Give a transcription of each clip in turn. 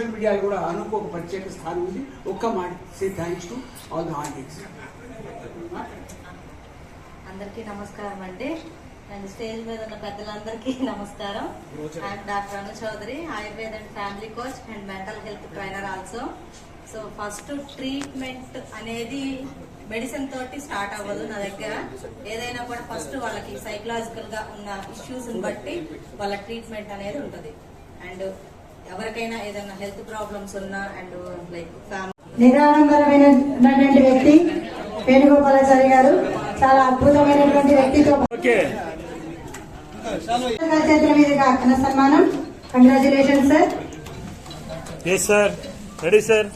Social మీడియాలో కూడా అనుకు ఒక ప్రత్యేక స్థానం ఉంది. ఒక్క మాట say thanks to all the audience. అందరికీ నమస్కారం అండి. అండ్ స్టేజ్ మీద ఉన్న పెద్దలందరికీ నమస్కారం. And doctor Anu Chaudhary, Ayurveda and family coach and mental health trainer also. So first treatment అనేది మెడిసిన్ తోటి స్టార్ట్ అవ్వదు. నా దగ్గర ఏదైనా కూడా ఫస్ట్ వాళ్ళకి సైకలాజికల్ గా ఉన్న ఇష్యూస్ బట్టి వాళ్ళ ట్రీట్మెంట్ అనేది ఉంటుంది. అండ్ ఎవరికైనా ఏదైనా హెల్త్ ప్రాబ్లమ్స్ ఉన్నా అండ్ లైక్ ఫ్యామిలీ నిరాడంబరమైనటువంటి వ్యక్తి వేణుగోపాలాచారి గారు, చాలా అద్భుతమైనటువంటి వ్యక్తితో చేతుల మీదుగా ఘన సన్మానం. Congratulation sir. Yes sir, ready sir.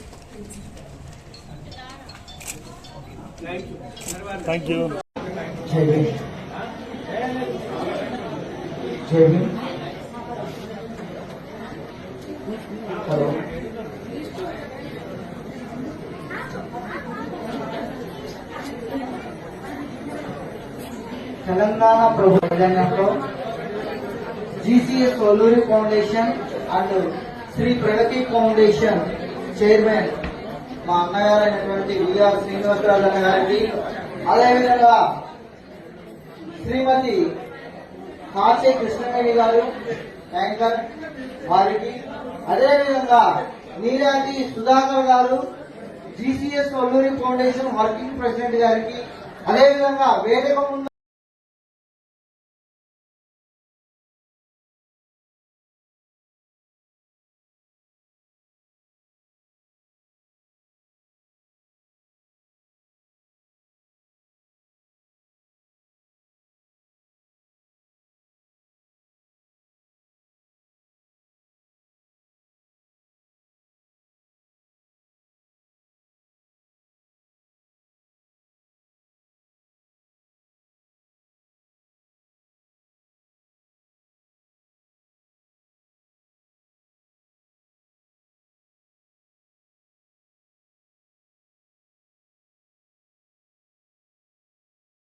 Thank you. Hello, Telangana ప్రభుత్వంలో GCS Valluri foundation and Shri Pragati foundation chairman మా అన్నగారైనటువంటి విఆర్ శ్రీనివాసరాజు అన్న గారికి, అదేవిధంగా శ్రీమతి కాచే కృష్ణవేణి గారు యాంకర్ వారికి, అదేవిధంగా నీరాటి సుధాకర్ గారు GCS Valluri foundation working president గారికి, అదేవిధంగా వేదిక ముందు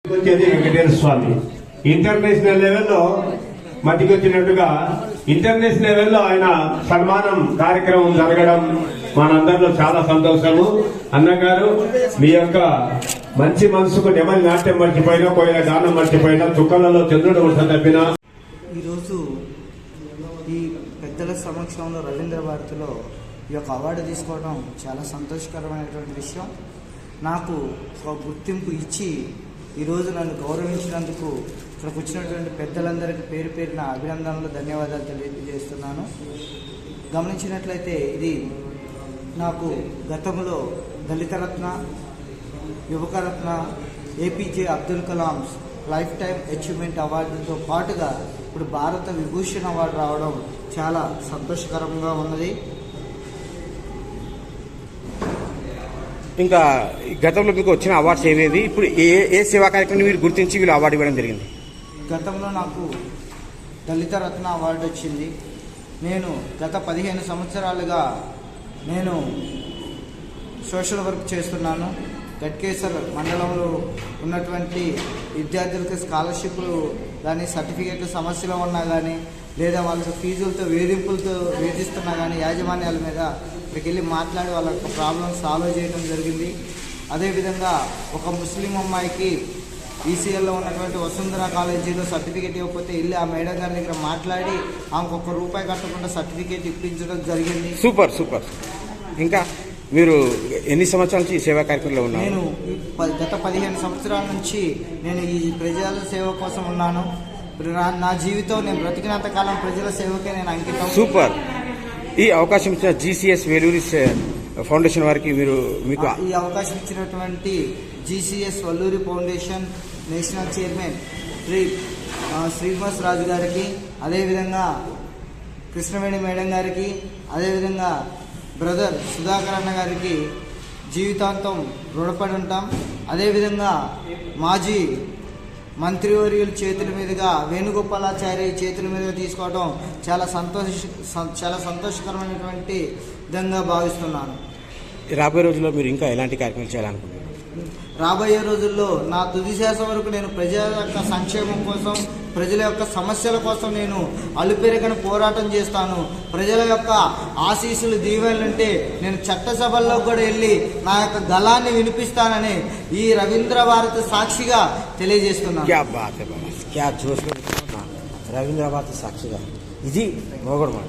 వచ్చేది వెంకటేశ్వర స్వామి. ఇంటర్నేషనల్ లెవెల్లో మట్టికొచ్చినట్టుగా ఇంటర్నేషనల్ లెవెల్లో ఆయన సన్మానం కార్యక్రమం జరగడం మనందరిలో చాలా సంతోషము. అన్నగారు, మీ యొక్క మంచి మనసుకు నెమలి నాట్యం మర్చిపోయినా, పోయిన గానం మర్చిపోయినా, చుక్కలలో చంద్రుడు ఉడత తప్పినా. ఈరోజు ఈ పెద్దల సమక్షంలో రవీంద్ర భారతిలో ఈ యొక్క అవార్డు తీసుకోవడం చాలా సంతోషకరమైనటువంటి విషయం. నాకు ఒక గుర్తింపు ఇచ్చి ఈరోజు నన్ను గౌరవించినందుకు ఇక్కడికి వచ్చినటువంటి పెద్దలందరికీ పేరు పేరున అభినందనలు, ధన్యవాదాలు తెలియజేస్తున్నాను. గమనించినట్లయితే ఇది నాకు గతంలో దళితరత్న, యువకరత్న, APJ Abdul Kalam lifetime achievement అవార్డుతో పాటుగా ఇప్పుడు భారత విభూషణ్ అవార్డు రావడం చాలా సంతోషకరంగా ఉన్నది. ఇంకా గతంలో మీకు వచ్చిన అవార్డ్స్ ఏవేవి, ఇప్పుడు ఏ సేవా కార్యక్రమం మీరు గుర్తించి వీళ్ళు అవార్డు ఇవ్వడం జరిగింది? గతంలో నాకు దళిత రత్న అవార్డు వచ్చింది. నేను గత 15 సంవత్సరాలుగా నేను సోషల్ వర్క్ చేస్తున్నాను. గట్కేసర్ మండలంలో ఉన్నటువంటి విద్యార్థులకు స్కాలర్షిప్లు కానీ, సర్టిఫికేట్ సమస్యలు ఉన్నా కానీ, లేదా వాళ్ళకి ఫీజులతో వేధింపులతో వేధిస్తున్నా కానీ యాజమాన్యాల మీద ఇక్కడికి వెళ్ళి మాట్లాడి వాళ్ళ యొక్క ప్రాబ్లమ్ సాల్వ్ చేయడం జరిగింది. అదేవిధంగా ఒక ముస్లిం అమ్మాయికి ఈసీఎల్లో ఉన్నటువంటి వసుంధర కాలేజీలో సర్టిఫికేట్ ఇవ్వకపోతే వెళ్ళి ఆ మేడం గారి దగ్గర మాట్లాడి ఆమెకు ₹1 కట్టకుండా సర్టిఫికేట్ ఇప్పించడం జరిగింది. Super super. ఇంకా మీరు ఎన్ని సంవత్సరాల నుంచి ఈ సేవా కార్యక్రమంలో ఉన్నారు? నేను గత 15 సంవత్సరాల నుంచి నేను ఈ ప్రజల సేవ కోసం ఉన్నాను. నా జీవితం నేను బ్రతికినంత కాలం ప్రజల సేవకే నేను అంకితం. సూపర్. ఈ అవకాశం ఇచ్చిన జీసీఎస్ వేలూరి ఫౌండేషన్ వారికి మీకు ఈ అవకాశం ఇచ్చినటువంటి GCS Valluri foundation national chairman Srinivas Raju గారికి, అదేవిధంగా కృష్ణవేణి మేడం గారికి, అదేవిధంగా బ్రదర్ సుధాకర్ అన్న గారికి జీవితాంతం రుణపడి ఉంటాం. అదేవిధంగా మాజీ మంత్రివర్యుల చేతుల మీదుగా వేణుగోపాలాచారి చేతుల మీదుగా తీసుకోవడం చాలా సంతోషకరమైనటువంటి విధంగా భావిస్తున్నాను. రాబోయే రోజుల్లో మీరు ఇంకా ఎలాంటి కార్యక్రమాలు చేయాలనుకుంటున్నారు? రాబోయే రోజుల్లో నా తుది శ్వాస వరకు నేను ప్రజల యొక్క సంక్షేమం కోసం, ప్రజల యొక్క సమస్యల కోసం నేను అలుపెరగని పోరాటం చేస్తాను. ప్రజల యొక్క ఆశీస్సులు దీవెనలుంటే నేను చట్టసభల్లో కూడా వెళ్ళి నా యొక్క గళాన్ని వినిపిస్తానని ఈ రవీంద్ర భారతి సాక్షిగా తెలియజేస్తున్నాను. క్యా బాత్ హై బాబా, క్యా జోష్ రవీంద్ర భారతి సాక్షిగా ఇది మొగడు మాట.